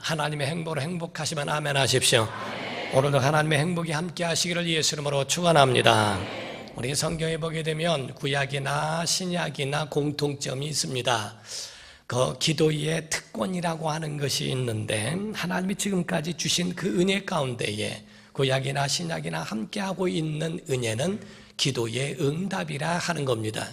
하나님의 행복으로 행복하시면 아멘 하십시오. 오늘도 하나님의 행복이 함께 하시기를 예수 이름으로 축원합니다. 우리 성경에 보게 되면 구약이나 신약이나 공통점이 있습니다. 그 기도의 특권이라고 하는 것이 있는데, 하나님이 지금까지 주신 그 은혜 가운데에 구약이나 신약이나 함께하고 있는 은혜는 기도의 응답이라 하는 겁니다.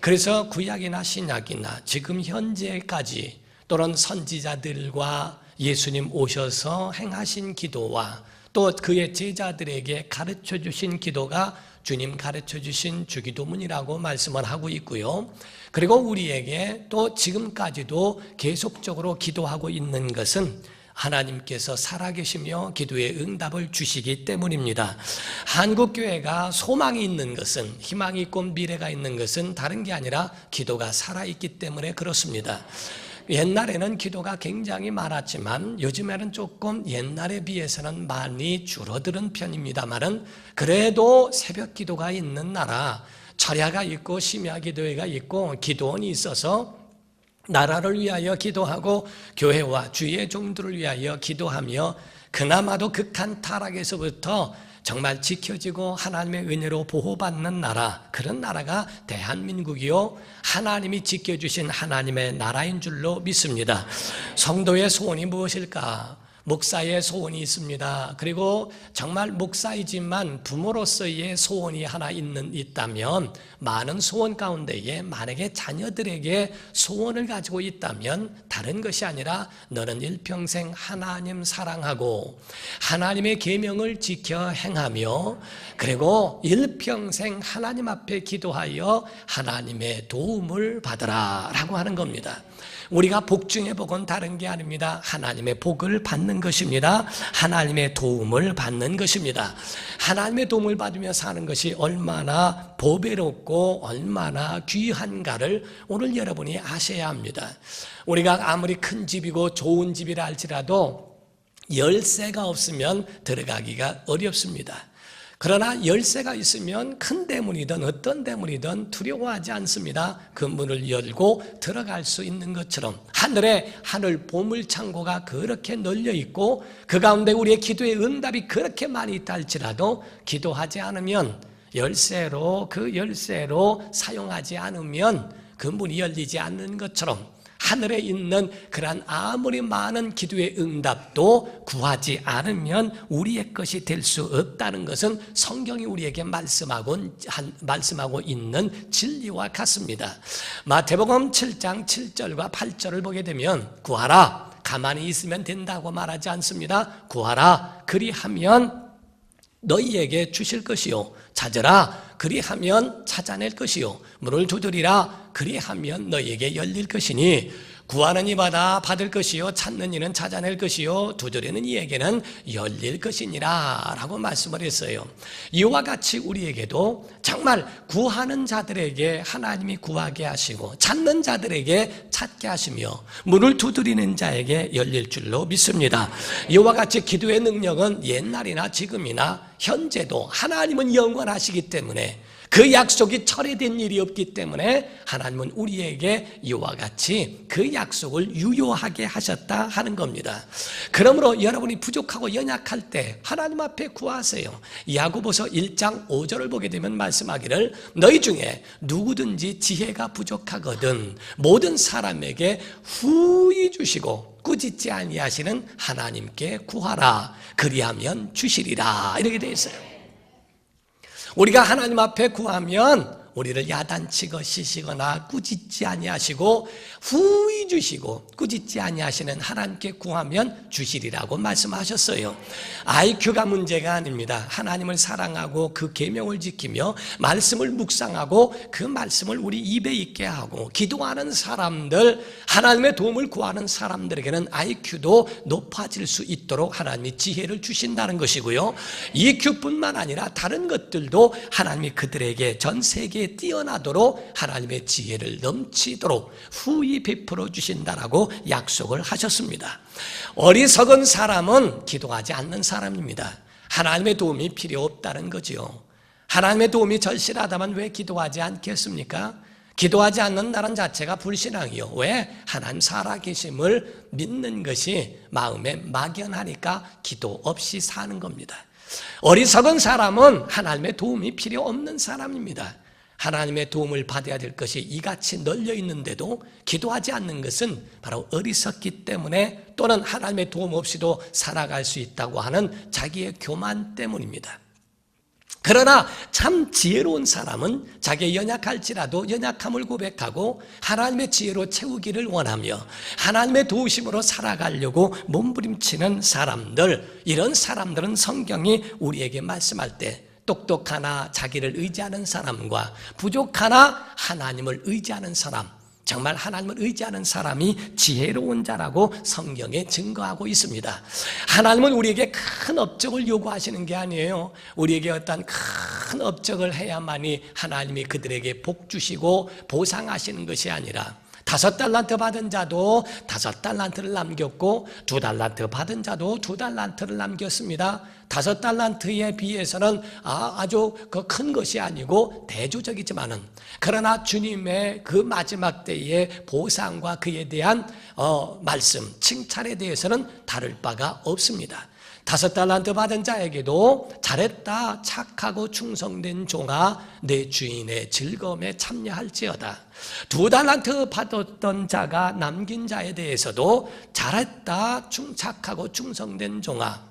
그래서 구약이나 신약이나 지금 현재까지 또는 선지자들과 예수님 오셔서 행하신 기도와 또 그의 제자들에게 가르쳐 주신 기도가 주님 가르쳐 주신 주기도문이라고 말씀을 하고 있고요. 그리고 우리에게 또 지금까지도 계속적으로 기도하고 있는 것은 하나님께서 살아계시며 기도의 응답을 주시기 때문입니다. 한국교회가 소망이 있는 것은, 희망이 있고 미래가 있는 것은 다른 게 아니라 기도가 살아있기 때문에 그렇습니다. 옛날에는 기도가 굉장히 많았지만 요즘에는 조금 옛날에 비해서는 많이 줄어드는 편입니다만은, 그래도 새벽 기도가 있는 나라, 철야가 있고 심야 기도회가 있고 기도원이 있어서 나라를 위하여 기도하고 교회와 주의 종들을 위하여 기도하며 그나마도 극한 타락에서부터 정말 지켜지고 하나님의 은혜로 보호받는 나라, 그런 나라가 대한민국이요, 하나님이 지켜주신 하나님의 나라인 줄로 믿습니다. 성도의 소원이 무엇일까? 목사의 소원이 있습니다. 그리고 정말 목사이지만 부모로서의 소원이 하나 있다면, 많은 소원 가운데에 만약에 자녀들에게 소원을 가지고 있다면 다른 것이 아니라 너는 일평생 하나님 사랑하고 하나님의 계명을 지켜 행하며 그리고 일평생 하나님 앞에 기도하여 하나님의 도움을 받으라 라고 하는 겁니다. 우리가 복 중에 복은 다른 게 아닙니다. 하나님의 복을 받는 것입니다. 하나님의 도움을 받는 것입니다. 하나님의 도움을 받으며 사는 것이 얼마나 보배롭고 얼마나 귀한가를 오늘 여러분이 아셔야 합니다. 우리가 아무리 큰 집이고 좋은 집이라 할지라도 열쇠가 없으면 들어가기가 어렵습니다. 그러나 열쇠가 있으면 큰 대문이든 어떤 대문이든 두려워하지 않습니다. 그 문을 열고 들어갈 수 있는 것처럼 하늘에 하늘 보물창고가 그렇게 널려 있고 그 가운데 우리의 기도의 응답이 그렇게 많이 있다 할지라도 기도하지 않으면 그 열쇠로 사용하지 않으면 그 문이 열리지 않는 것처럼 하늘에 있는 그러한 아무리 많은 기도의 응답도 구하지 않으면 우리의 것이 될 수 없다는 것은 성경이 우리에게 말씀하고 있는 진리와 같습니다. 마태복음 7장 7절과 8절을 보게 되면 구하라, 가만히 있으면 된다고 말하지 않습니다. 구하라, 그리하면 너희에게 주실 것이요, 찾으라, 그리하면 찾아낼 것이요, 문을 두드리라, 그리하면 너희에게 열릴 것이니 구하는 이마다 받을 것이요, 찾는 이는 찾아낼 것이요, 두드리는 이에게는 열릴 것이니라 라고 말씀을 했어요. 이와 같이 우리에게도 정말 구하는 자들에게 하나님이 구하게 하시고 찾는 자들에게 찾게 하시며 문을 두드리는 자에게 열릴 줄로 믿습니다. 이와 같이 기도의 능력은 옛날이나 지금이나 현재도 하나님은 영원하시기 때문에 그 약속이 철회된 일이 없기 때문에 하나님은 우리에게 이와 같이 그 약속을 유효하게 하셨다 하는 겁니다. 그러므로 여러분이 부족하고 연약할 때 하나님 앞에 구하세요. 야고보서 1장 5절을 보게 되면 말씀하기를 너희 중에 누구든지 지혜가 부족하거든 모든 사람에게 후히 주시고 꾸짖지 아니하시는 하나님께 구하라, 그리하면 주시리라, 이렇게 되어 있어요. 우리가 하나님 앞에 구하면 우리를 야단치고 시시거나 꾸짖지 아니하시고 후히 주시고 꾸짖지 아니하시는 하나님께 구하면 주시리라고 말씀하셨어요. IQ가 문제가 아닙니다. 하나님을 사랑하고 그 계명을 지키며 말씀을 묵상하고 그 말씀을 우리 입에 있게 하고 기도하는 사람들, 하나님의 도움을 구하는 사람들에게는 IQ도 높아질 수 있도록 하나님이 지혜를 주신다는 것이고요. EQ뿐만 아니라 다른 것들도 하나님이 그들에게 전 세계에 뛰어나도록 하나님의 지혜를 넘치도록 후히 베풀어 주신다라고 약속을 하셨습니다. 어리석은 사람은 기도하지 않는 사람입니다. 하나님의 도움이 필요 없다는 거지요. 하나님의 도움이 절실하다면 왜 기도하지 않겠습니까? 기도하지 않는 나라는 자체가 불신앙이요. 왜? 하나님 살아계심을 믿는 것이 마음에 막연하니까 기도 없이 사는 겁니다. 어리석은 사람은 하나님의 도움이 필요 없는 사람입니다. 하나님의 도움을 받아야 될 것이 이같이 널려 있는데도 기도하지 않는 것은 바로 어리석기 때문에, 또는 하나님의 도움 없이도 살아갈 수 있다고 하는 자기의 교만 때문입니다. 그러나 참 지혜로운 사람은 자기의 연약할지라도 연약함을 고백하고 하나님의 지혜로 채우기를 원하며 하나님의 도우심으로 살아가려고 몸부림치는 사람들, 이런 사람들은 성경이 우리에게 말씀할 때 똑똑하나 자기를 의지하는 사람과 부족하나 하나님을 의지하는 사람, 정말 하나님을 의지하는 사람이 지혜로운 자라고 성경에 증거하고 있습니다. 하나님은 우리에게 큰 업적을 요구하시는 게 아니에요. 우리에게 어떤 큰 업적을 해야만이 하나님이 그들에게 복 주시고 보상하시는 것이 아니라, 5달란트 받은 자도 5달란트를 남겼고 2달란트 받은 자도 2달란트를 남겼습니다. 5달란트에 비해서는 아주 큰 것이 아니고 대조적이지만은, 그러나 주님의 그 마지막 때의 보상과 그에 대한 말씀, 칭찬에 대해서는 다를 바가 없습니다. 5달란트 받은 자에게도 잘했다, 착하고 충성된 종아, 내 주인의 즐거움에 참여할지어다. 2달란트 받았던 자가 남긴 자에 대해서도 잘했다, 착하고 충성된 종아,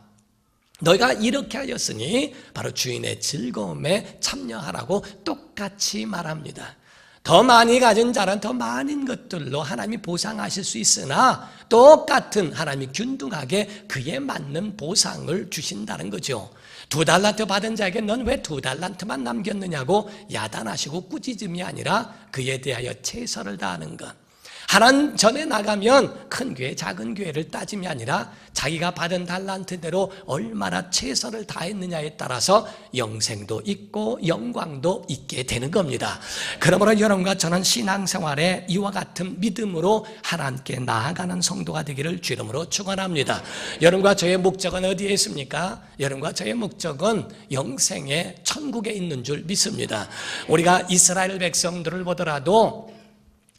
너희가 이렇게 하였으니 바로 주인의 즐거움에 참여하라고 똑같이 말합니다. 더 많이 가진 자는 더 많은 것들로 하나님이 보상하실 수 있으나 똑같은 하나님이 균등하게 그에 맞는 보상을 주신다는 거죠. 2달란트 받은 자에게 넌 왜 2달란트만 남겼느냐고 야단하시고 꾸짖음이 아니라 그에 대하여 최선을 다하는 것. 하나님 전에 나가면 큰 교회, 작은 교회를 따짐이 아니라 자기가 받은 달란트대로 얼마나 최선을 다했느냐에 따라서 영생도 있고 영광도 있게 되는 겁니다. 그러므로 여러분과 저는 신앙생활에 이와 같은 믿음으로 하나님께 나아가는 성도가 되기를 주 이름으로 축원합니다. 여러분과 저의 목적은 어디에 있습니까? 여러분과 저의 목적은 영생의 천국에 있는 줄 믿습니다. 우리가 이스라엘 백성들을 보더라도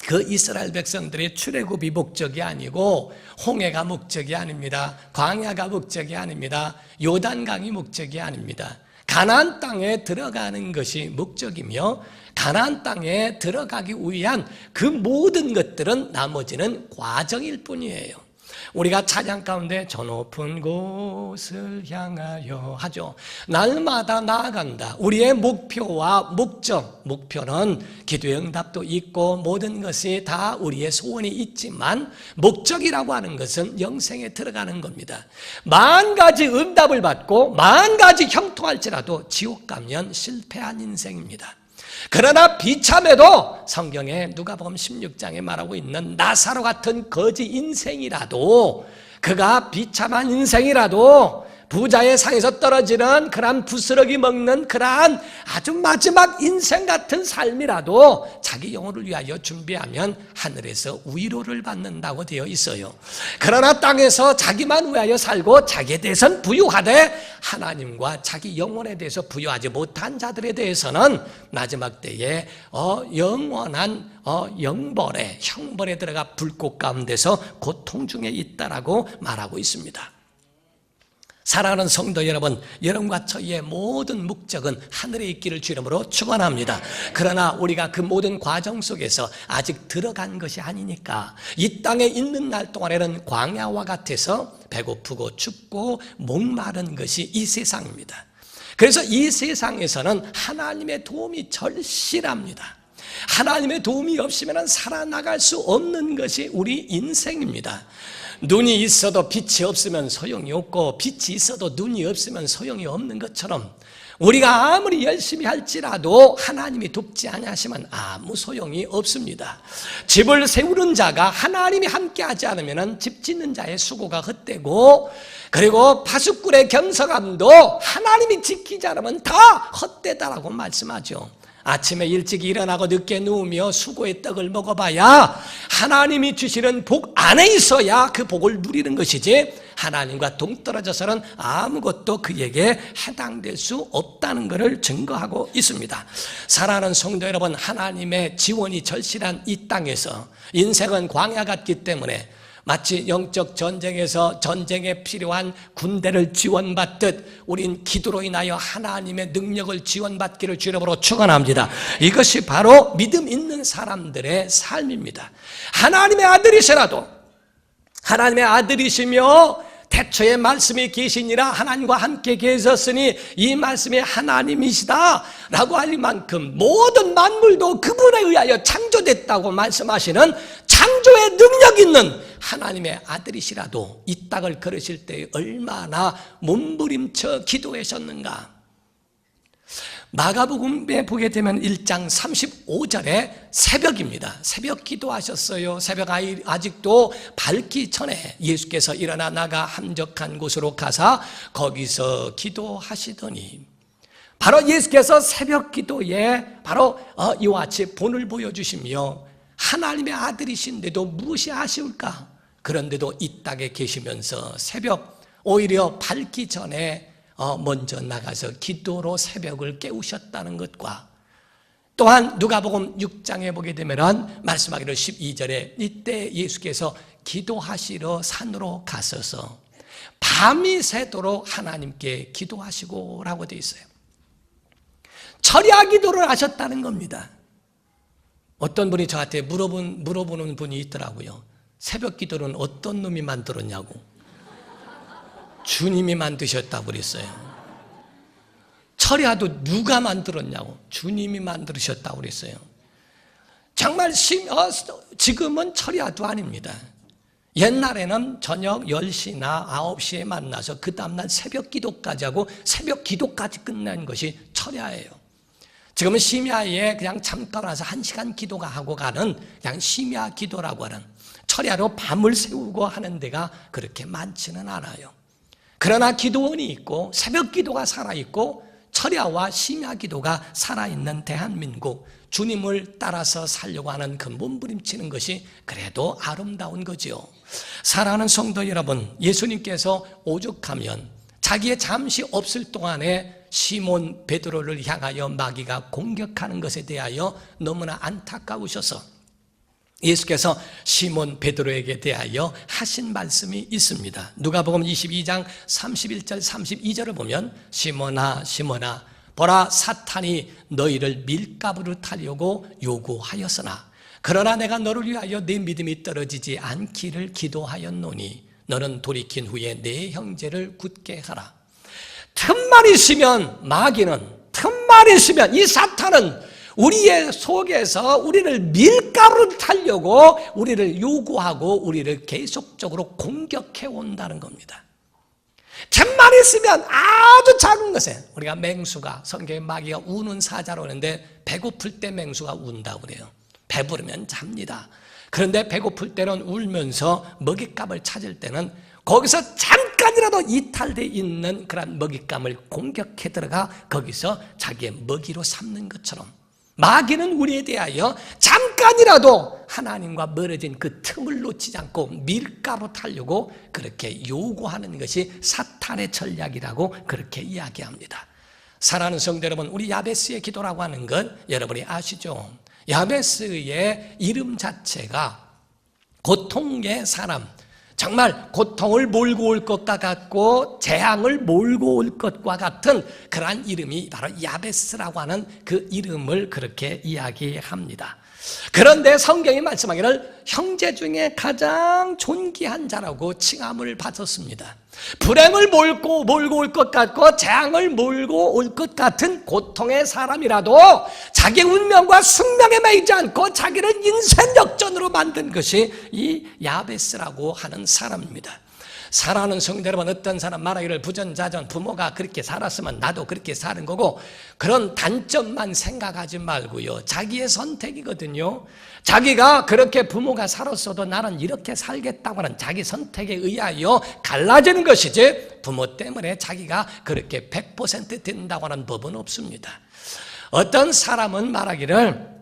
그 이스라엘 백성들의 출애굽이 목적이 아니고 홍해가 목적이 아닙니다. 광야가 목적이 아닙니다. 요단강이 목적이 아닙니다. 가나안 땅에 들어가는 것이 목적이며 가나안 땅에 들어가기 위한 그 모든 것들은 나머지는 과정일 뿐이에요. 우리가 찬양 가운데 저 높은 곳을 향하여 하죠. 날마다 나아간다. 우리의 목표와 목표는 기도의 응답도 있고 모든 것이 다 우리의 소원이 있지만 목적이라고 하는 것은 영생에 들어가는 겁니다. 10,000가지 응답을 받고 10,000가지 형통할지라도 지옥 가면 실패한 인생입니다. 그러나 비참해도 성경에 누가복음 16장에 말하고 있는 나사로 같은 거지 인생이라도, 그가 비참한 인생이라도 부자의 상에서 떨어지는 그러한 부스러기 먹는 그러한 아주 마지막 인생 같은 삶이라도 자기 영혼을 위하여 준비하면 하늘에서 위로를 받는다고 되어 있어요. 그러나 땅에서 자기만 위하여 살고 자기에 대해서는 부유하되 하나님과 자기 영혼에 대해서 부유하지 못한 자들에 대해서는 마지막 때에 영원한 형벌에 들어가 불꽃 가운데서 고통 중에 있다라고 말하고 있습니다. 사랑하는 성도 여러분, 여러분과 저희의 모든 목적은 하늘에 있기를 주 이름으로 축원합니다. 그러나 우리가 그 모든 과정 속에서 아직 들어간 것이 아니니까 이 땅에 있는 날 동안에는 광야와 같아서 배고프고 춥고 목마른 것이 이 세상입니다. 그래서 이 세상에서는 하나님의 도움이 절실합니다. 하나님의 도움이 없으면 살아나갈 수 없는 것이 우리 인생입니다. 눈이 있어도 빛이 없으면 소용이 없고 빛이 있어도 눈이 없으면 소용이 없는 것처럼 우리가 아무리 열심히 할지라도 하나님이 돕지 아니하시면 아무 소용이 없습니다. 집을 세우는 자가 하나님이 함께하지 않으면 집 짓는 자의 수고가 헛되고, 그리고 파수꾼의 겸손함도 하나님이 지키지 않으면 다 헛되다라고 말씀하죠. 아침에 일찍 일어나고 늦게 누우며 수고의 떡을 먹어봐야 하나님이 주시는 복 안에 있어야 그 복을 누리는 것이지, 하나님과 동떨어져서는 아무것도 그에게 해당될 수 없다는 것을 증거하고 있습니다. 사랑하는 성도 여러분, 하나님의 지원이 절실한 이 땅에서 인생은 광야 같기 때문에 마치 영적 전쟁에서 전쟁에 필요한 군대를 지원받듯 우린 기도로 인하여 하나님의 능력을 지원받기를 주님으로 축원합니다. 이것이 바로 믿음 있는 사람들의 삶입니다. 하나님의 아들이시라도, 하나님의 아들이시며 태초에 말씀이 계시니라 하나님과 함께 계셨으니 이 말씀이 하나님이시다 라고 할 만큼 모든 만물도 그분에 의하여 창조됐다고 말씀하시는 창조의 능력 있는 하나님의 아들이시라도 이 땅을 걸으실 때 얼마나 몸부림쳐 기도하셨는가. 마가복음에 보게 되면 1장 35절에 새벽입니다. 새벽 기도하셨어요. 새벽 아직도 밝기 전에 예수께서 일어나 나가 함적한 곳으로 가사 거기서 기도하시더니, 바로 예수께서 새벽 기도에 바로 이와 같이 본을 보여주시며 하나님의 아들이신데도 무엇이 아쉬울까? 그런데도 이 땅에 계시면서 새벽 오히려 밝기 전에 먼저 나가서 기도로 새벽을 깨우셨다는 것과, 또한 누가복음 6장에 보게 되면 말씀하기를 12절에 이때 예수께서 기도하시러 산으로 가셔서 밤이 새도록 하나님께 기도하시고 라고 되어 있어요. 철야 기도를 하셨다는 겁니다. 어떤 분이 저한테 물어보는 분이 있더라고요. 새벽 기도는 어떤 놈이 만들었냐고. 주님이 만드셨다고 그랬어요. 철야도 누가 만들었냐고. 주님이 만드셨다고 그랬어요. 정말 지금은 철야도 아닙니다. 옛날에는 저녁 10시나 9시에 만나서 그 다음날 새벽 기도까지 하고 새벽 기도까지 끝난 것이 철야예요. 지금은 심야에 그냥 잠깐 와서 1시간 기도가 하고 가는 그냥 심야 기도라고 하는, 철야로 밤을 세우고 하는 데가 그렇게 많지는 않아요. 그러나 기도원이 있고 새벽 기도가 살아있고 철야와 심야 기도가 살아있는 대한민국, 주님을 따라서 살려고 하는 그 몸부림치는 것이 그래도 아름다운 거죠. 사랑하는 성도 여러분, 예수님께서 오죽하면 자기의 잠시 없을 동안에 시몬 베드로를 향하여 마귀가 공격하는 것에 대하여 너무나 안타까우셔서 예수께서 시몬 베드로에게 대하여 하신 말씀이 있습니다. 누가복음 22장 31절 32절을 보면 시몬아 시몬아 보라 사탄이 너희를 밀가부를 타려고 요구하였으나 그러나 내가 너를 위하여 네 믿음이 떨어지지 않기를 기도하였노니 너는 돌이킨 후에 네 형제를 굳게 하라. 틈만 있으면 마귀는, 틈만 있으면 이 사탄은 우리의 속에서 우리를 밀가루를 타려고 우리를 요구하고 우리를 계속적으로 공격해 온다는 겁니다. 틈만 있으면 아주 작은 것에, 우리가 맹수가, 성경에 마귀가 우는 사자로 하는데 배고플 때 맹수가 운다고 그래요. 배부르면 잡니다. 그런데 배고플 때는 울면서 먹잇감을 찾을 때는 거기서 잠깐이라도 이탈되어 있는 그런 먹잇감을 공격해 들어가 거기서 자기의 먹이로 삼는 것처럼 마귀는 우리에 대하여 잠깐이라도 하나님과 멀어진 그 틈을 놓치지 않고 밀가루 타려고 그렇게 요구하는 것이 사탄의 전략이라고 그렇게 이야기합니다. 사랑하는 성도 여러분, 우리 야베스의 기도라고 하는 건 여러분이 아시죠? 야베스의 이름 자체가 고통의 사람, 정말 고통을 몰고 올 것과 같고 재앙을 몰고 올 것과 같은 그러한 이름이 바로 야베스라고 하는 그 이름을 그렇게 이야기합니다. 그런데 성경이 말씀하기를 형제 중에 가장 존귀한 자라고 칭함을 받았습니다. 불행을 몰고 올 것 같고 재앙을 몰고 올 것 같은 고통의 사람이라도 자기 운명과 숙명에 매이지 않고 자기를 인생 역전으로 만든 것이 이 야베스라고 하는 사람입니다. 사랑하는 성도 여러분, 어떤 사람 말하기를 부전자전, 부모가 그렇게 살았으면 나도 그렇게 사는 거고, 그런 단점만 생각하지 말고요, 자기의 선택이거든요. 자기가 그렇게 부모가 살았어도 나는 이렇게 살겠다고 하는 자기 선택에 의하여 갈라지는 것이지, 부모 때문에 자기가 그렇게 100% 된다고 하는 법은 없습니다. 어떤 사람은 말하기를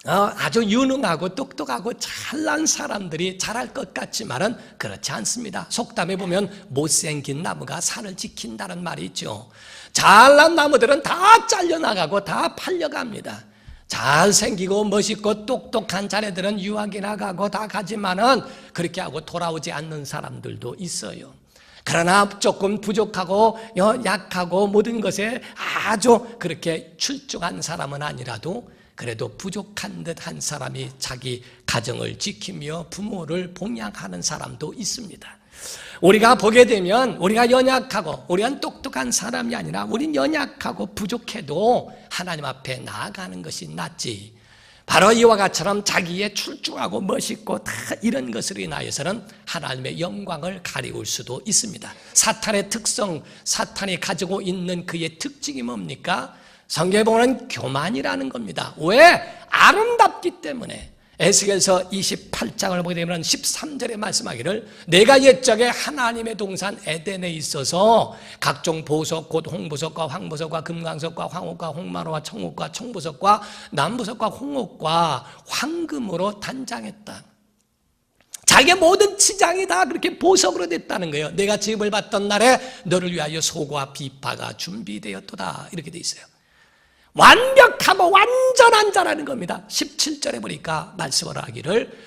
아주 유능하고 똑똑하고 잘난 사람들이 잘할 것 같지만은 그렇지 않습니다. 속담에 보면 못생긴 나무가 산을 지킨다는 말이 있죠. 잘난 나무들은 다 잘려나가고 다 팔려갑니다. 잘생기고 멋있고 똑똑한 자네들은 유학이 나가고 다 가지만은 그렇게 하고 돌아오지 않는 사람들도 있어요. 그러나 조금 부족하고 약하고 모든 것에 아주 그렇게 출중한 사람은 아니라도 그래도 부족한 듯 한 사람이 자기 가정을 지키며 부모를 봉양하는 사람도 있습니다. 우리가 보게 되면 우리가 연약하고 우리는 똑똑한 사람이 아니라 우린 연약하고 부족해도 하나님 앞에 나아가는 것이 낫지, 바로 이와 같이처럼 자기의 출중하고 멋있고 다 이런 것으로 인하여서는 하나님의 영광을 가리울 수도 있습니다. 사탄의 특성, 사탄이 가지고 있는 그의 특징이 뭡니까? 성경에 보면 교만이라는 겁니다. 왜? 아름답기 때문에. 에스겔서 28장을 보게 되면 13절에 말씀하기를 내가 옛적에 하나님의 동산 에덴에 있어서 각종 보석 곧 홍보석과 황보석과 금강석과 황옥과 홍마로와 청옥과 청보석과 남보석과 홍옥과 황금으로 단장했다. 자기의 모든 치장이 다 그렇게 보석으로 됐다는 거예요. 내가 집을 받던 날에 너를 위하여 소과 비파가 준비되었도다, 이렇게 돼 있어요. 완벽하고 완전한 자라는 겁니다. 17절에 보니까 말씀을 하기를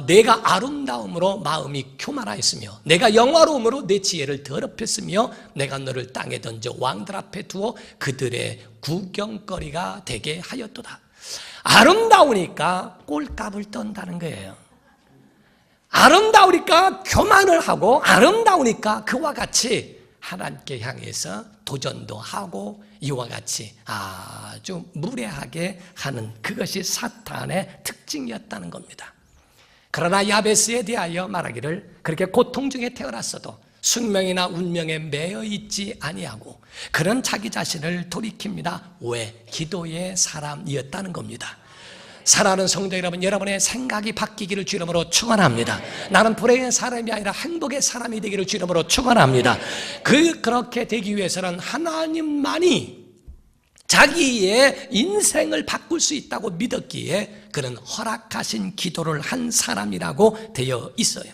내가 아름다움으로 마음이 교만하였으며 내가 영화로움으로 내 지혜를 더럽혔으며 내가 너를 땅에 던져 왕들 앞에 두어 그들의 구경거리가 되게 하였도다. 아름다우니까 꼴값을 떤다는 거예요. 아름다우니까 교만을 하고, 아름다우니까 그와 같이 하나님께 향해서 도전도 하고 이와 같이 아주 무례하게 하는, 그것이 사탄의 특징이었다는 겁니다. 그러나 야베스에 대하여 말하기를 그렇게 고통 중에 태어났어도 숙명이나 운명에 매여 있지 아니하고 그런 자기 자신을 돌이킵니다. 왜? 기도의 사람이었다는 겁니다. 사랑하는 성도 여러분, 여러분의 생각이 바뀌기를 주 이름으로 축원합니다. 나는 불행의 사람이 아니라 행복의 사람이 되기를 주 이름으로 축원합니다. 그렇게 되기 위해서는 하나님만이 자기의 인생을 바꿀 수 있다고 믿었기에 그는 허락하신 기도를 한 사람이라고 되어 있어요.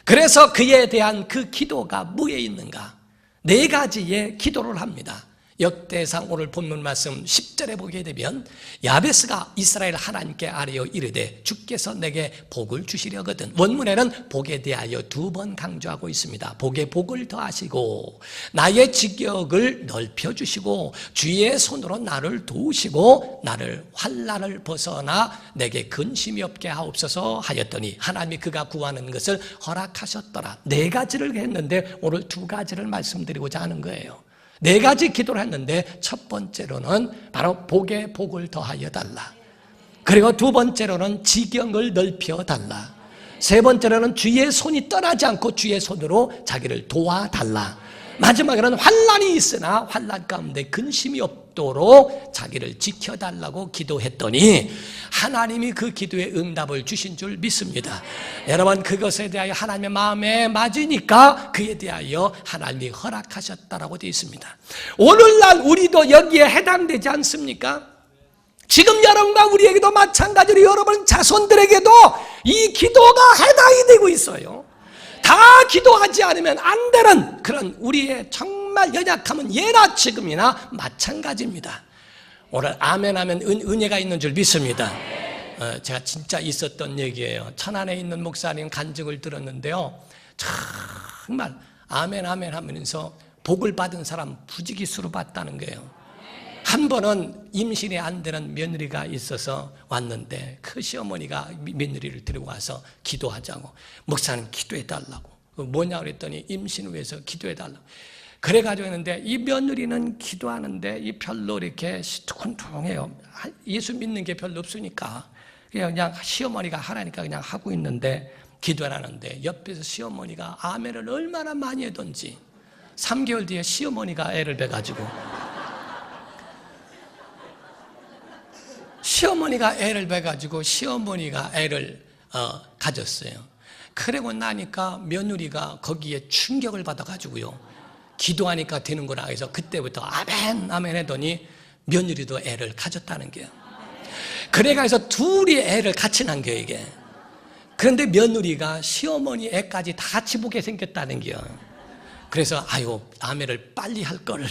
그래서 그에 대한 그 기도가 뭐에 있는가? 4가지의 기도를 합니다. 역대상 오늘 본문 말씀 10절에 보게 되면 야베스가 이스라엘 하나님께 아뢰어 이르되 주께서 내게 복을 주시려거든. 원문에는 복에 대하여 2번 강조하고 있습니다. 복에 복을 더하시고 나의 직역을 넓혀주시고 주의 손으로 나를 도우시고 나를 환난을 벗어나 내게 근심이 없게 하옵소서 하였더니 하나님이 그가 구하는 것을 허락하셨더라. 4가지를 했는데 오늘 2가지를 말씀드리고자 하는 거예요. 4가지 기도를 했는데 첫 번째로는 바로 복에 복을 더하여 달라. 그리고 2번째로는 지경을 넓혀 달라. 3번째로는 주의 손이 떠나지 않고 주의 손으로 자기를 도와달라. 마지막에는 환난이 있으나 환난 가운데 근심이 없도록 자기를 지켜달라고 기도했더니 하나님이 그 기도에 응답을 주신 줄 믿습니다. 여러분, 그것에 대하여 하나님의 마음에 맞으니까 그에 대하여 하나님이 허락하셨다라고 되어 있습니다. 오늘날 우리도 여기에 해당되지 않습니까? 지금 여러분과 우리에게도 마찬가지로 여러분 자손들에게도 이 기도가 해당이 되고 있어요. 다 기도하지 않으면 안 되는 그런 우리의 정말 연약함은 예나 지금이나 마찬가지입니다. 오늘 아멘 하면 은혜가 있는 줄 믿습니다. 제가 진짜 있었던 얘기예요. 천안에 있는 목사님 간증을 들었는데요, 정말 아멘 아멘 하면서 복을 받은 사람 부지기수로 봤다는 거예요. 한 번은 임신이 안 되는 며느리가 있어서 왔는데 그 시어머니가 며느리를 데리고 와서 기도하자고, 목사님 기도해 달라고. 뭐냐 그랬더니 임신을 위해서 기도해 달라고. 그래가지고 했는데 이 며느리는 기도하는데 이 별로 이렇게 시큰둥해요. 예수 믿는 게 별로 없으니까 그냥 시어머니가 하라니까 그냥 하고 있는데, 기도를 하는데 옆에서 시어머니가 아멘을 얼마나 많이 하던지 3개월 뒤에 시어머니가 애를 배가지고, 시어머니가 애를 배가지고 시어머니가 애를 가졌어요. 그러고 나니까 며느리가 거기에 충격을 받아가지고요, 기도하니까 되는 거라 해서 그때부터 아멘 아멘 했더니 며느리도 애를 가졌다는 거예요. 그래가지고 둘이 애를 같이 낳은 거예요 이게. 그런데 며느리가 시어머니 애까지 다 같이 보게 생겼다는 거예요. 그래서 아유 아멘을 빨리 할 걸,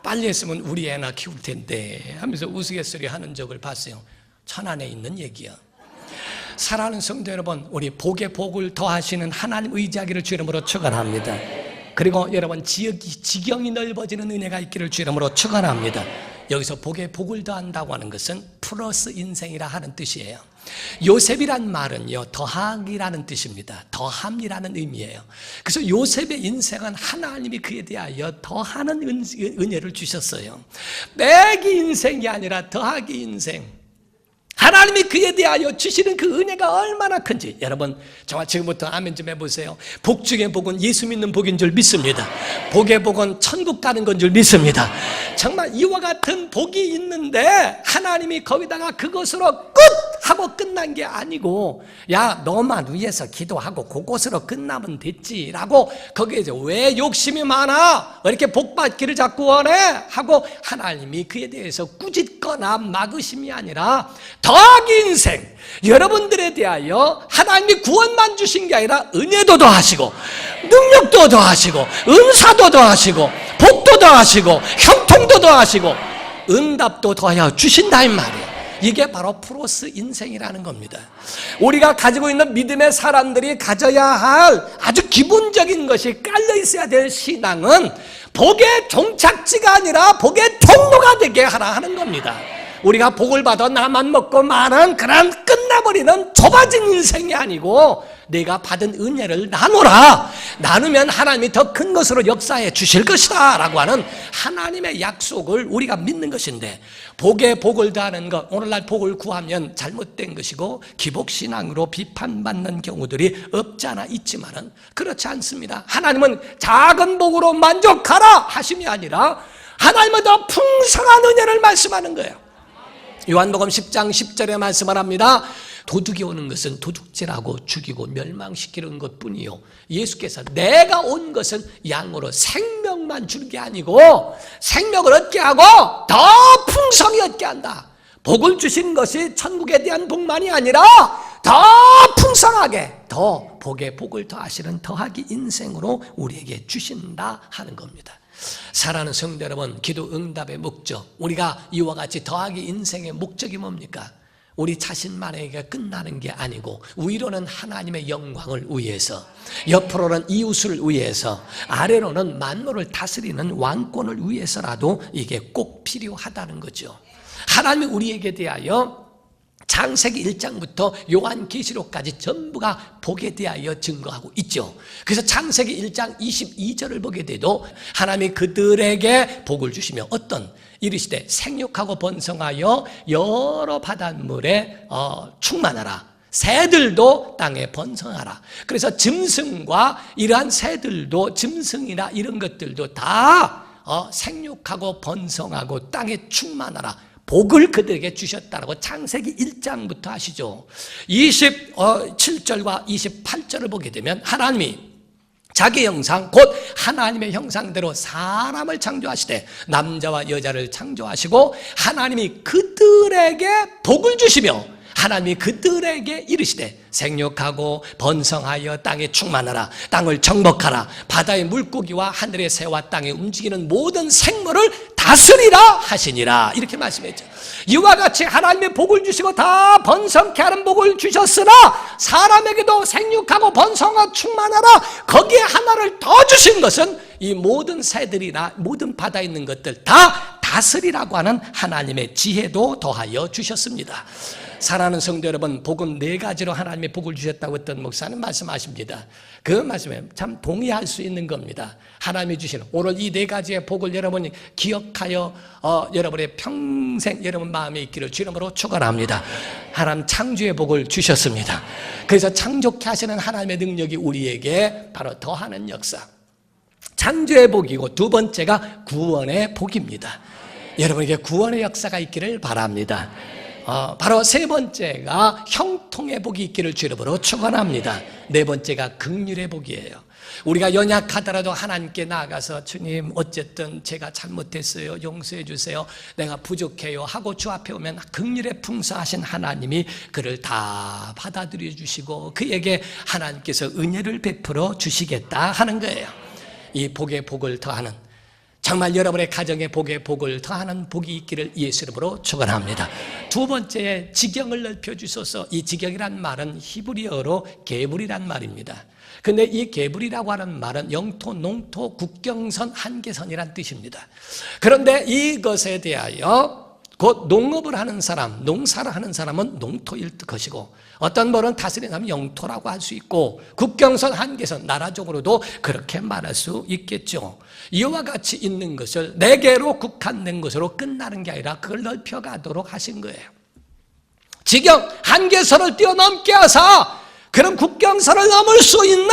빨리 했으면 우리 애나 키울 텐데 하면서 우스갯소리 하는 적을 봤어요. 천안에 있는 얘기야. 사랑하는 성도 여러분, 우리 복에 복을 더하시는 하나님 의지하기를 주 이름으로 축원합니다. 그리고 여러분 지경이 넓어지는 은혜가 있기를 주 이름으로 축원합니다. 여기서 복에 복을 더한다고 하는 것은 플러스 인생이라 하는 뜻이에요. 요셉이란 말은요, 더하기라는 뜻입니다. 더함이라는 의미예요. 그래서 요셉의 인생은 하나님이 그에 대하여 더하는 은혜를 주셨어요. 빼기 인생이 아니라 더하기 인생. 하나님이 그에 대하여 주시는 그 은혜가 얼마나 큰지 여러분 정말 지금부터 아멘 좀 해보세요. 복 중에 복은 예수 믿는 복인 줄 믿습니다. 복의 복은 천국 가는 건 줄 믿습니다. 정말 이와 같은 복이 있는데 하나님이 거기다가 그것으로 끝! 하고 끝난 게 아니고, 야 너만 위해서 기도하고 그것으로 끝나면 됐지 라고 거기에 왜 욕심이 많아? 왜 이렇게 복받기를 자꾸 원해? 하고 하나님이 그에 대해서 꾸짖거나 막으심이 아니라 더하기 인생, 여러분들에 대하여 하나님이 구원만 주신 게 아니라 은혜도 더하시고 능력도 더하시고 은사도 더하시고 복도 더하시고 형통도 더하시고 응답도 더하여 주신다 이 말이에요. 이게 바로 플러스 인생이라는 겁니다. 우리가 가지고 있는 믿음의 사람들이 가져야 할 아주 기본적인 것이 깔려 있어야 될 신앙은 복의 종착지가 아니라 복의 통로가 되게 하라 하는 겁니다. 우리가 복을 받아 나만 먹고 마는 그런 끝나버리는 좁아진 인생이 아니고 내가 받은 은혜를 나누라. 나누면 하나님이 더 큰 것으로 역사해 주실 것이다 라고 하는 하나님의 약속을 우리가 믿는 것인데, 복에 복을 더하는 것, 오늘날 복을 구하면 잘못된 것이고 기복신앙으로 비판받는 경우들이 없지 않아 있지만은 그렇지 않습니다. 하나님은 작은 복으로 만족하라 하심이 아니라 하나님은 더 풍성한 은혜를 말씀하는 거예요. 요한복음 10장 10절에 말씀을 합니다. 도둑이 오는 것은 도둑질하고 죽이고 멸망시키는 것뿐이요, 예수께서 내가 온 것은 양으로 생명만 주는 게 아니고 생명을 얻게 하고 더 풍성히 얻게 한다. 복을 주신 것이 천국에 대한 복만이 아니라 더 풍성하게 더 복에 복을 더하시는 더하기 인생으로 우리에게 주신다 하는 겁니다. 사랑하는 성도 여러분, 기도 응답의 목적, 우리가 이와 같이 더하기 인생의 목적이 뭡니까? 우리 자신만에게 끝나는 게 아니고 위로는 하나님의 영광을 위해서, 옆으로는 이웃을 위해서, 아래로는 만물을 다스리는 왕권을 위해서라도 이게 꼭 필요하다는 거죠. 하나님이 우리에게 대하여 창세기 1장부터 요한계시록까지 전부가 복에 대하여 증거하고 있죠. 그래서 창세기 1장 22절을 보게 돼도 하나님이 그들에게 복을 주시며 어떤 이르시되 생육하고 번성하여 여러 바닷물에 충만하라. 새들도 땅에 번성하라. 그래서 짐승과 이러한 새들도, 짐승이나 이런 것들도 다 생육하고 번성하고 땅에 충만하라. 복을 그들에게 주셨다라고 창세기 1장부터 하시죠. 27절과 28절을 보게 되면 하나님이 자기 형상 곧 하나님의 형상대로 사람을 창조하시되 남자와 여자를 창조하시고 하나님이 그들에게 복을 주시며 하나님이 그들에게 이르시되 생육하고 번성하여 땅에 충만하라. 땅을 정복하라. 바다의 물고기와 하늘의 새와 땅에 움직이는 모든 생물을 다스리라 하시니라. 이렇게 말씀했죠. 이와 같이 하나님의 복을 주시고 다 번성케 하는 복을 주셨으나 사람에게도 생육하고 번성하고 충만하라. 거기에 하나를 더 주신 것은 이 모든 새들이나 모든 바다에 있는 것들 다 다스리라고 하는 하나님의 지혜도 더하여 주셨습니다. 사랑하는 성도 여러분, 복은 4가지로 하나님의 복을 주셨다고 어떤 목사는 말씀하십니다. 그 말씀에 참 동의할 수 있는 겁니다. 하나님이 주시는 오늘 이 4가지의 복을 여러분이 기억하여 여러분의 평생 여러분 마음에 있기를 주님으로 축원합니다. 하나님 창조의 복을 주셨습니다. 그래서 창조케 하시는 하나님의 능력이 우리에게 바로 더하는 역사, 창조의 복이고, 2번째가 구원의 복입니다. 여러분에게 구원의 역사가 있기를 바랍니다. 바로 3번째가 형통의 복이 있기를 주님으로 축원합니다. 4번째가 긍휼의 복이에요. 우리가 연약하더라도 하나님께 나아가서 주님 어쨌든 제가 잘못했어요, 용서해 주세요, 내가 부족해요 하고 주 앞에 오면 긍휼에 풍성하신 하나님이 그를 다 받아들여 주시고 그에게 하나님께서 은혜를 베풀어 주시겠다 하는 거예요. 이 복의 복을 더하는, 정말 여러분의 가정에 복의 복을 더하는 복이 있기를 예수 이름으로 축원합니다. 2번째, 지경을 넓혀주소서. 이 지경이란 말은 히브리어로 게불이란 말입니다. 근데 이 게불이라고 하는 말은 영토, 농토, 국경선, 한계선이란 뜻입니다. 그런데 이것에 대하여 곧 농업을 하는 사람, 농사를 하는 사람은 농토일 것이고, 어떤 분은 다스리는 사람은 영토라고 할 수 있고, 국경선, 한계선, 나라적으로도 그렇게 말할 수 있겠죠. 이와 같이 있는 것을 4개로 국한된 것으로 끝나는 게 아니라 그걸 넓혀가도록 하신 거예요. 지경, 한계선을 뛰어넘게 하사 그런 국경선을 넘을 수 있는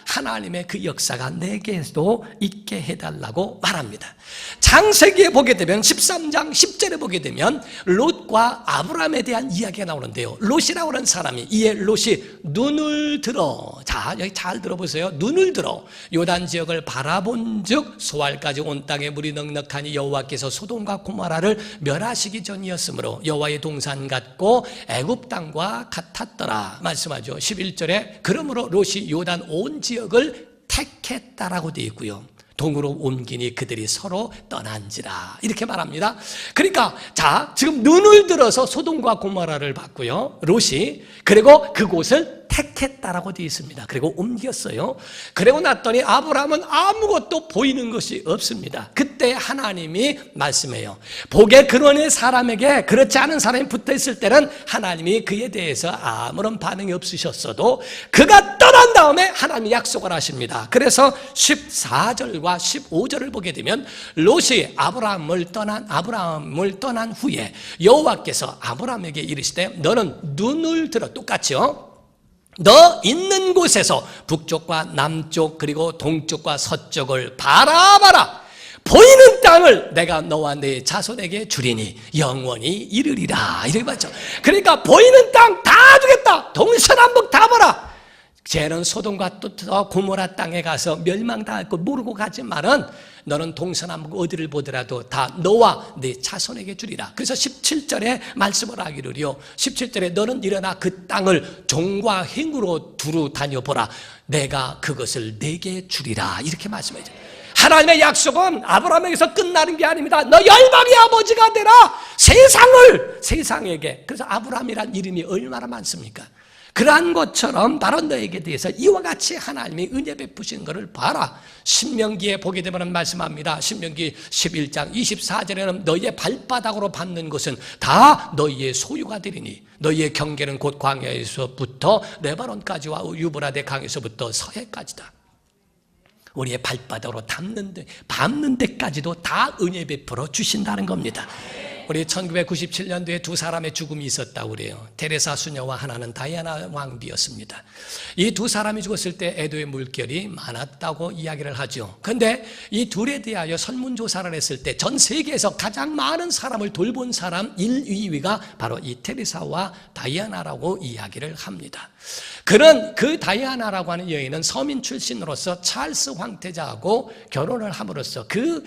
하나님의 그 역사가 내게도 있게 해달라고 말합니다. 창세기에 보게 되면 13장 10절에 보게 되면 롯과 아브라함에 대한 이야기가 나오는데요. 롯이라고 하는 사람이, 이에 롯이 눈을 들어, 자 여기 잘 들어보세요. 눈을 들어 요단 지역을 바라본 즉 소알까지 온 땅에 물이 넉넉하니 여호와께서 소돔과 고모라를 멸하시기 전이었으므로 여호와의 동산 같고 애굽 땅과 같았더라 말씀하죠. 11절에 그러므로 롯이 요단 온 지역을 택했다라고 되어 있고요. 동으로 옮기니 그들이 서로 떠난지라 이렇게 말합니다. 그러니까 자 지금 눈을 들어서 소돔과 고모라를 봤고요. 롯이 그리고 그곳을 택했다라고 되어 있습니다. 그리고 옮겼어요. 그리고 났더니 아브라함은 아무것도 보이는 것이 없습니다. 그때 하나님이 말씀해요. 복의 근원의 사람에게 그렇지 않은 사람이 붙어있을 때는 하나님이 그에 대해서 아무런 반응이 없으셨어도 그가 떠난 다음에 하나님이 약속을 하십니다. 그래서 14절과 15절을 보게 되면 롯이 아브라함을 떠난 후에 여호와께서 아브라함에게 이르시되 너는 눈을 들어, 똑같죠? 너 있는 곳에서 북쪽과 남쪽 그리고 동쪽과 서쪽을 바라봐라. 보이는 땅을 내가 너와 네 자손에게 주리니 영원히 이르리라. 이렇게 봤죠. 그러니까 보이는 땅 다 주겠다. 동서남북 다 봐라. 쟤는 소돔과 또 고모라 땅에 가서 멸망당할 걸 모르고 가지만은 너는 동서남북 어디를 보더라도 다 너와 네 자손에게 주리라. 그래서 17절에 말씀을 하기를요. 17절에 너는 일어나 그 땅을 종과 행으로 두루 다녀보라. 내가 그것을 내게 주리라. 이렇게 말씀하죠. 하나님의 약속은 아브라함에게서 끝나는 게 아닙니다. 너 열방의 아버지가 되라. 세상에게. 그래서 아브라함이란 이름이 얼마나 많습니까? 그러한 것처럼 바로 너에게 대해서 이와 같이 하나님이 은혜 베푸신 것을 봐라. 신명기에 보게 되면 말씀합니다. 신명기 11장 24절에는 너희의 발바닥으로 밟는 것은 다 너희의 소유가 되리니 너희의 경계는 곧 광야에서부터 레바논까지와 유브라데 강에서부터 서해까지다. 우리의 발바닥으로 밟는 데까지도 다 은혜 베풀어 주신다는 겁니다. 우리 1997년도에 2 사람의 죽음이 있었다고 그래요. 테레사 수녀와 하나는 다이아나 왕비였습니다. 이 2 사람이 죽었을 때 애도의 물결이 많았다고 이야기를 하죠. 그런데 이 둘에 대하여 설문조사를 했을 때 전 세계에서 가장 많은 사람을 돌본 사람 1, 2위가 바로 이 테레사와 다이아나라고 이야기를 합니다. 그는 그 다이아나라고 하는 여인은 서민 출신으로서 찰스 황태자하고 결혼을 함으로써 그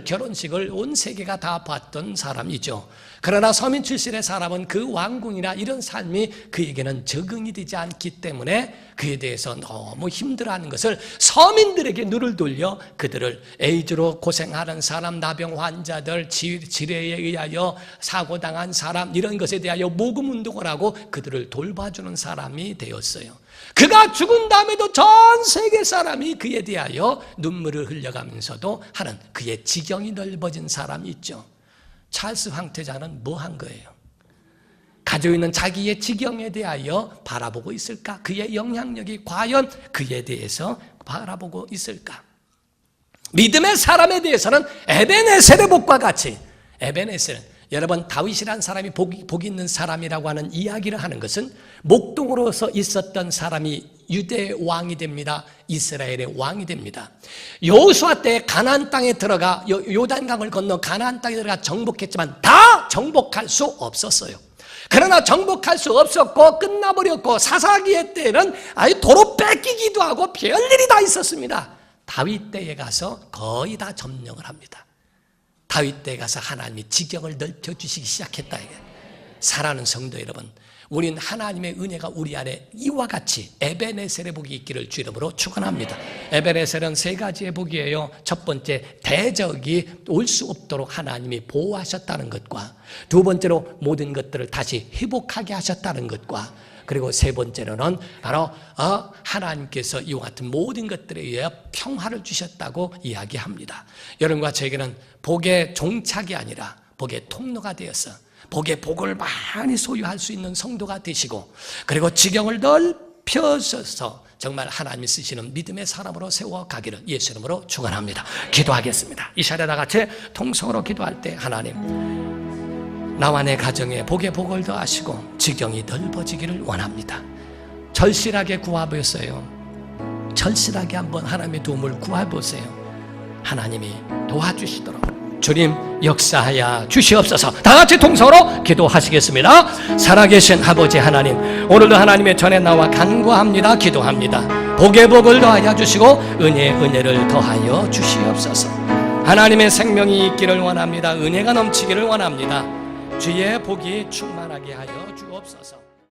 결혼식을 온 세계가 다 봤던 사람이죠. 그러나 서민 출신의 사람은 그 왕궁이나 이런 삶이 그에게는 적응이 되지 않기 때문에 그에 대해서 너무 힘들어하는 것을 서민들에게 눈을 돌려 그들을 에이즈로 고생하는 사람, 나병 환자들, 지뢰에 의하여 사고당한 사람 이런 것에 대하여 모금운동을 하고 그들을 돌봐주는 사람이 되었어요. 그가 죽은 다음에도 전 세계 사람이 그에 대하여 눈물을 흘려가면서도 하는 그의 지경이 넓어진 사람이 있죠. 찰스 황태자는 뭐 한 거예요? 가지고 있는 자기의 지경에 대하여 바라보고 있을까? 그의 영향력이 과연 그에 대해서 바라보고 있을까? 믿음의 사람에 대해서는 에벤에셀의 복과 같이, 에벤에셀, 여러분 다윗이라는 사람이 복 있는 사람이라고 하는 이야기를 하는 것은 목동으로서 있었던 사람이 유대의 왕이 됩니다. 이스라엘의 왕이 됩니다. 여호수아 때 가나안 땅에 들어가 요단강을 건너 가나안 땅에 들어가 정복했지만 다 정복할 수 없었어요. 그러나 정복할 수 없었고 끝나버렸고 사사기의 때는 아예 도로 뺏기기도 하고 별일이 다 있었습니다. 다윗 때에 가서 거의 다 점령을 합니다. 다윗 때에 가서 하나님이 지경을 넓혀주시기 시작했다. 사랑하는 성도 여러분, 우린 하나님의 은혜가 우리 안에 이와 같이 에벤에셀의 복이 있기를 주 이름으로 축원합니다. 에벤에셀은 세 가지의 복이에요. 첫 번째, 대적이 올 수 없도록 하나님이 보호하셨다는 것과, 두 번째로 모든 것들을 다시 회복하게 하셨다는 것과, 그리고 세 번째로는 바로 하나님께서 이와 같은 모든 것들에 의해 평화를 주셨다고 이야기합니다. 여러분과 저에게는 복의 종착이 아니라 복의 통로가 되어서 복의 복을 많이 소유할 수 있는 성도가 되시고, 그리고 지경을 넓혀서 정말 하나님이 쓰시는 믿음의 사람으로 세워가기를 예수 이름으로 축원합니다. 기도하겠습니다. 이 시간에 다 같이 통성으로 기도할 때, 하나님, 나와 내 가정에 복의 복을 더하시고 지경이 넓어지기를 원합니다. 절실하게 구하보세요. 절실하게 한번 하나님의 도움을 구해보세요. 하나님이 도와주시도록 주님 역사하여 주시옵소서. 다 같이 통성으로 기도하시겠습니다. 살아계신 아버지 하나님, 오늘도 하나님의 전에 나와 간구합니다. 기도합니다. 복의 복을 더하여 주시고 은혜를 더하여 주시옵소서. 하나님의 생명이 있기를 원합니다. 은혜가 넘치기를 원합니다. 주의 복이 충만하게 하여 주옵소서.